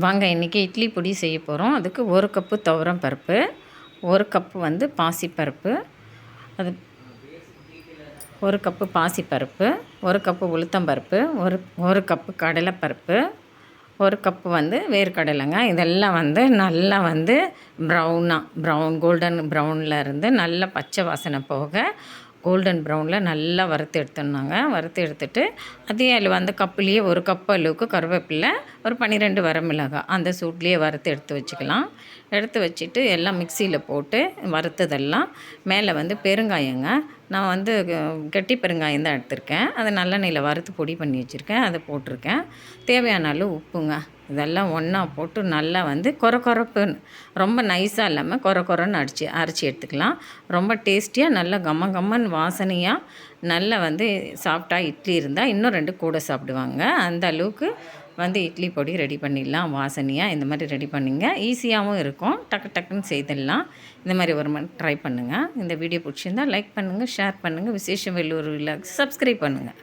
வாங்க இன்றைக்கி இட்லி பொடி செய்ய போகிறோம். அதுக்கு 1 கப்பு துவரம் பருப்பு, 1 கப்பு வந்து பாசிப்பருப்பு, அது 1 கப்பு பாசிப்பருப்பு, 1 கப்பு உளுத்தம்பருப்பு, ஒரு கப்பு கடலைப்பருப்பு, 1 கப்பு வந்து வேர்க்கடலைங்க. இதெல்லாம் வந்து நல்லா வந்து கோல்டன் ப்ரௌனில் இருந்து நல்லா பச்சை வாசனை போக கோல்டன் ப்ரௌனில் நல்லா வறுத்து எடுத்துடணுங்க. வறுத்து எடுத்துட்டு அதே அளவு அந்த கப்புலேயே 1 கப் அளவுக்கு கருவேப்பிலை, ஒரு 12 வரமிளகாய் அந்த சூட்லேயே வறுத்து எடுத்து வச்சுக்கலாம். எடுத்து வச்சுட்டு எல்லாம் மிக்சியில் போட்டு வறுத்ததெல்லாம் மேலே வந்து பெருங்காயங்க. நான் வந்து கெட்டி பெருங்காயம் தான் எடுத்திருக்கேன். அதை நல்லெண்ணெயில் வறுத்து பொடி பண்ணி வச்சுருக்கேன், அதை போட்டிருக்கேன். தேவையான அளவு உப்புங்க. இதெல்லாம் ஒன்றா போட்டு நல்லா வந்து கொரப்புன்னு, ரொம்ப நைஸாக இல்லாமல் கொரன்னு அரைச்சி எடுத்துக்கலாம். ரொம்ப டேஸ்டியாக நல்லா கம்மன்னு வாசனையாக நல்லா வந்து சாப்பிட்டா இட்லி இருந்தால் இன்னும் 2 கூட சாப்பிடுவாங்க. அந்த அளவுக்கு வந்து இட்லி பொடி ரெடி பண்ணிடலாம். வாசனையாக இந்த மாதிரி ரெடி பண்ணிங்க. ஈஸியாகவும் இருக்கும், டக்குன்னு செய்திடலாம். இந்த மாதிரி ஒரு மணி ட்ரை பண்ணுங்கள். இந்த வீடியோ பிடிச்சிருந்தால் லைக் பண்ணுங்கள், ஷேர் பண்ணுங்கள். விசேஷம் வெள்ளூர் விழாக்கு சப்ஸ்கிரைப் பண்ணுங்கள்.